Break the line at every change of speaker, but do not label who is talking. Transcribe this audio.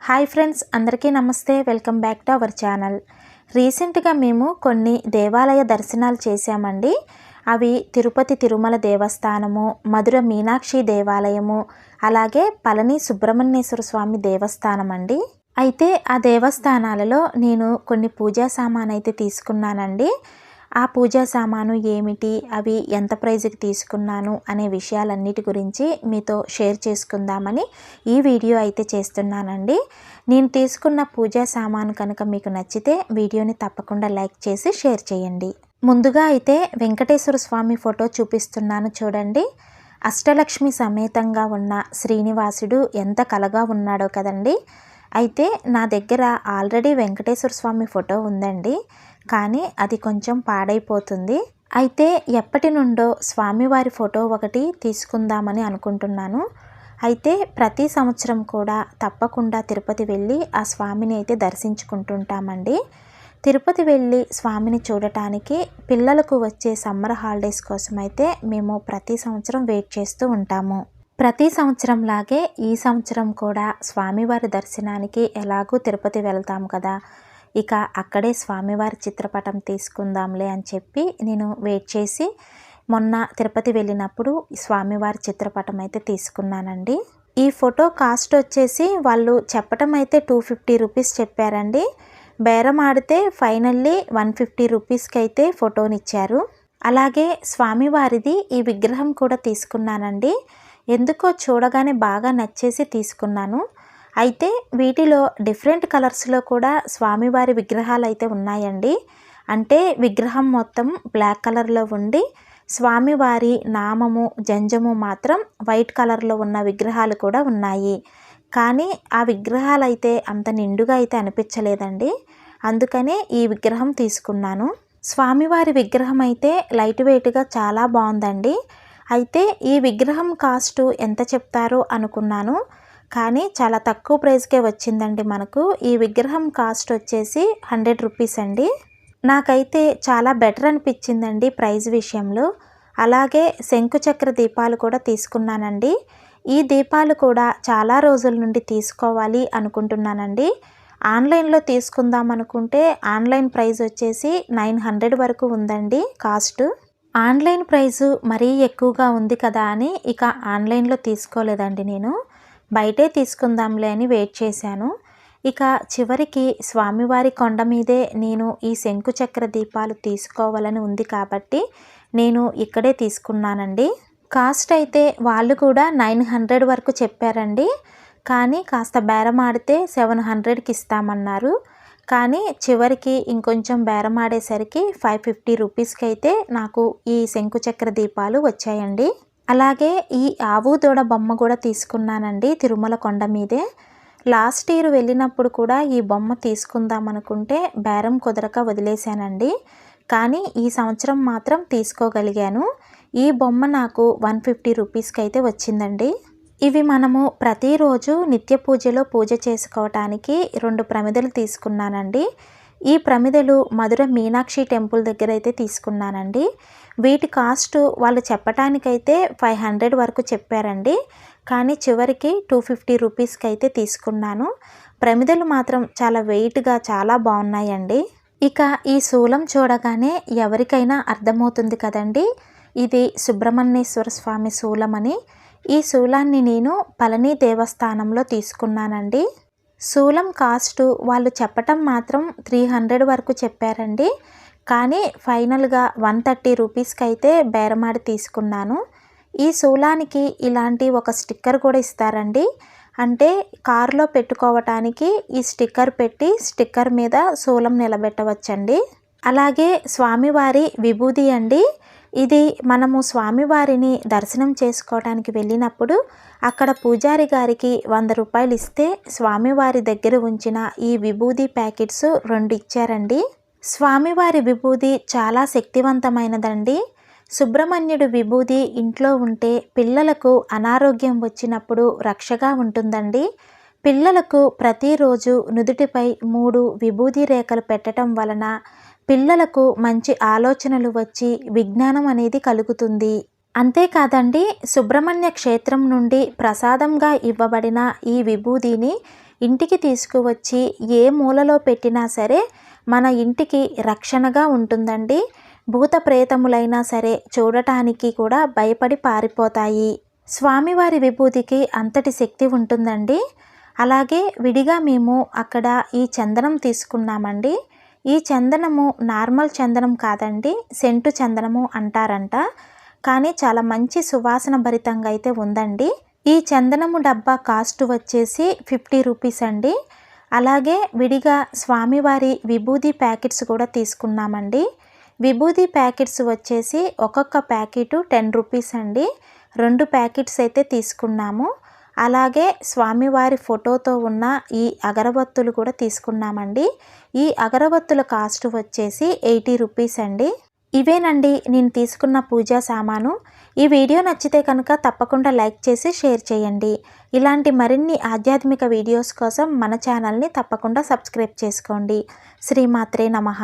Hi friends, అందరికీ నమస్తే. Welcome back to our channel. రీసెంట్గా మేము కొన్ని దేవాలయ దర్శనాలు చేశామండి. అవి తిరుపతి తిరుమల దేవస్థానము, మధుర మీనాక్షి దేవాలయము, అలాగే పళని సుబ్రహ్మణ్యేశ్వర స్వామి దేవస్థానం అండి. అయితే ఆ దేవస్థానాలలో నేను కొన్ని పూజా సామాను అయితే తీసుకున్నానండి. ఆ పూజా సామాను ఏమిటి, అవి ఎంత ప్రైజ్కి తీసుకున్నాను అనే విషయాలన్నిటి గురించి మీతో షేర్ చేసుకుందామని ఈ వీడియో అయితే చేస్తున్నానండి. నేను తీసుకున్న పూజా సామాను కనుక మీకు నచ్చితే వీడియోని తప్పకుండా లైక్ చేసి షేర్ చేయండి. ముందుగా అయితే వెంకటేశ్వర స్వామి ఫోటో చూపిస్తున్నాను చూడండి. అష్టలక్ష్మి సమేతంగా ఉన్న శ్రీనివాసుడు ఎంత కలగా ఉన్నాడో కదండి. అయితే నా దగ్గర ఆల్రెడీ వెంకటేశ్వర స్వామి ఫోటో ఉందండి, కానీ అది కొంచెం పాడైపోతుంది. అయితే ఎప్పటి నుండో స్వామివారి ఫోటో ఒకటి తీసుకుందామని అనుకుంటున్నాను. అయితే ప్రతి సంవత్సరం కూడా తప్పకుండా తిరుపతి వెళ్ళి ఆ స్వామిని అయితే దర్శించుకుంటుంటామండి. తిరుపతి వెళ్ళి స్వామిని చూడటానికి పిల్లలకు వచ్చే సమ్మర్ హాలిడేస్ కోసం అయితే మేము ప్రతి సంవత్సరం వెయిట్ చేస్తూ ఉంటాము. ప్రతి సంవత్సరం లాగే ఈ సంవత్సరం కూడా స్వామివారి దర్శనానికి ఎలాగూ తిరుపతి వెళ్తాం కదా, ఇక అక్కడే స్వామివారి చిత్రపటం తీసుకుందాంలే అని చెప్పి నేను వెయిట్ చేసి మొన్న తిరుపతి వెళ్ళినప్పుడు స్వామివారి చిత్రపటం అయితే తీసుకున్నానండి. ఈ ఫోటో కాస్ట్ వచ్చేసి వాళ్ళు చెప్పటం అయితే 250 రూపీస్ చెప్పారండి. బేరం ఆడితే ఫైనల్లీ 150 రూపీస్కి అయితే ఫోటోనిచ్చారు. అలాగే స్వామివారిది ఈ విగ్రహం కూడా తీసుకున్నానండి. ఎందుకో చూడగానే బాగా నచ్చేసి తీసుకున్నాను. అయితే వీటిలో డిఫరెంట్ కలర్స్లో కూడా స్వామివారి విగ్రహాలు అయితే ఉన్నాయండి. అంటే విగ్రహం మొత్తం బ్లాక్ కలర్లో ఉండి స్వామివారి నామము జంజము మాత్రం వైట్ కలర్లో ఉన్న విగ్రహాలు కూడా ఉన్నాయి. కానీ ఆ విగ్రహాలు అయితే అంత నిండుగా అయితే అనిపించలేదండి. అందుకనే ఈ విగ్రహం తీసుకున్నాను. స్వామివారి విగ్రహం అయితే లైట్ వెయిట్గా చాలా బాగుందండి. అయితే ఈ విగ్రహం కాస్ట్ ఎంత చెప్తారో అనుకున్నాను, కానీ చాలా తక్కువ ప్రైస్కే వచ్చిందండి మనకు. ఈ విగ్రహం కాస్ట్ వచ్చేసి 100 రూపీస్ అండి. నాకైతే చాలా బెటర్ అనిపించిందండి ప్రైస్ విషయంలో. అలాగే శంకుచక్ర దీపాలు కూడా తీసుకున్నానండి. ఈ దీపాలు కూడా చాలా రోజుల నుండి తీసుకోవాలి అనుకుంటున్నానండి. ఆన్లైన్లో తీసుకుందాం అనుకుంటే ఆన్లైన్ ప్రైస్ వచ్చేసి 900 వరకు ఉందండి కాస్ట్. ఆన్లైన్ ప్రైసు మరీ ఎక్కువగా ఉంది కదా అని ఇక ఆన్లైన్లో తీసుకోలేదండి. నేను బయటే తీసుకుందాంలే అని వెయిట్ చేశాను. ఇక చివరికి స్వామివారి కొండ మీదే నేను ఈ శంకుచక్ర దీపాలు తీసుకోవాలని ఉంది కాబట్టి నేను ఇక్కడే తీసుకున్నానండి. కాస్ట్ అయితే వాళ్ళు కూడా 900 వరకు చెప్పారండి, కానీ కాస్త బేరం ఆడితే 700కి ఇస్తామన్నారు. కానీ చివరికి ఇంకొంచెం బేరం ఆడేసరికి 550 రూపీస్కి అయితే నాకు ఈ శంకుచక్ర దీపాలు వచ్చాయండి. అలాగే ఈ ఆవు దూడ బొమ్మ కూడా తీసుకున్నానండి తిరుమల కొండ మీదే. లాస్ట్ ఇయర్ వెళ్ళినప్పుడు కూడా ఈ బొమ్మ తీసుకుందాం అనుకుంటే బేరం కుదరక వదిలేశానండి, కానీ ఈ సంవత్సరం మాత్రం తీసుకోగలిగాను. ఈ బొమ్మ నాకు 150 రూపీస్కి అయితే వచ్చిందండి. ఇవి మనము ప్రతిరోజు నిత్య పూజలో పూజ చేసుకోవటానికి 2 ప్రమిదలు తీసుకున్నానండి. ఈ ప్రమిదలు మధుర మీనాక్షి టెంపుల్ దగ్గర అయితే తీసుకున్నానండి. వీటి కాస్ట్ వాళ్ళు చెప్పటానికైతే 500 వరకు చెప్పారండి, కానీ చివరికి 250 రూపీస్కి అయితే తీసుకున్నాను. ప్రమిదలు మాత్రం చాలా వెయిట్గా చాలా బాగున్నాయండి. ఇక ఈ శూలం చూడగానే ఎవరికైనా అర్థమవుతుంది కదండి, ఇది సుబ్రహ్మణ్యేశ్వర స్వామి శూలం అని. ఈ శూలాన్ని నేను పళని దేవస్థానంలో తీసుకున్నానండి. శూలం కాస్ట్ వాళ్ళు చెప్పటం మాత్రం 300 వరకు చెప్పారండి, కానీ ఫైనల్గా 130 రూపీస్కి అయితే బేరమాడి తీసుకున్నాను. ఈ శూలానికి ఇలాంటి ఒక స్టిక్కర్ కూడా ఇస్తారండి. అంటే కారులో పెట్టుకోవటానికి ఈ స్టిక్కర్ పెట్టి స్టిక్కర్ మీద శూలం నిలబెట్టవచ్చండి. అలాగే స్వామివారి విభూది అండి. ఇది మనము స్వామివారిని దర్శనం చేసుకోవడానికి వెళ్ళినప్పుడు అక్కడ పూజారి గారికి 100 రూపాయలు ఇస్తే స్వామివారి దగ్గర ఉంచిన ఈ విభూది ప్యాకెట్స్ 2 ఇచ్చారండి. స్వామివారి విభూది చాలా శక్తివంతమైనదండి. సుబ్రహ్మణ్యుడు విభూది ఇంట్లో ఉంటే పిల్లలకు అనారోగ్యం వచ్చినప్పుడు రక్షగా ఉంటుందండి. పిల్లలకు ప్రతిరోజు నుదుటిపై 3 విభూది రేఖలు పెట్టడం వలన పిల్లలకు మంచి ఆలోచనలు వచ్చి విజ్ఞానం అనేది కలుగుతుంది. అంతేకాదండి, సుబ్రహ్మణ్య క్షేత్రం నుండి ప్రసాదంగా ఇవ్వబడిన ఈ విభూదిని ఇంటికి తీసుకువచ్చి ఏ మూలలో పెట్టినా సరే మన ఇంటికి రక్షణగా ఉంటుందండి. భూత ప్రేతములైనా సరే చూడటానికి కూడా భయపడి పారిపోతాయి. స్వామివారి విభూతికి అంతటి శక్తి ఉంటుందండి. అలాగే విడిగా మేము అక్కడ ఈ చందనం తీసుకున్నామండి. ఈ చందనము నార్మల్ చందనం కాదండి, సెంటు చందనము అంటారంట. కానీ చాలా మంచి సువాసన భరితంగా అయితే ఉందండి. ఈ చందనము డబ్బా కాస్ట్ వచ్చేసి 50 రూపీస్ అండి. అలాగే విడిగా స్వామివారి విభూది ప్యాకెట్స్ కూడా తీసుకున్నామండి. విభూది ప్యాకెట్స్ వచ్చేసి ఒక్కొక్క ప్యాకెట్ 10 రూపీస్ అండి. 2 ప్యాకెట్స్ అయితే తీసుకున్నాము. అలాగే స్వామివారి ఫోటోతో ఉన్న ఈ అగరబత్తులు కూడా తీసుకున్నామండి. ఈ అగరబత్తుల కాస్ట్ వచ్చేసి 80 రూపీస్ అండి. ఇవేనండి నేను తీసుకున్న పూజా సామాను. ఈ వీడియో నచ్చితే కనుక తప్పకుండా లైక్ చేసి షేర్ చేయండి. ఇలాంటి మరిన్ని ఆధ్యాత్మిక వీడియోస్ కోసం మన ఛానల్ని తప్పకుండా సబ్స్క్రైబ్ చేసుకోండి. శ్రీమాత్రే నమః.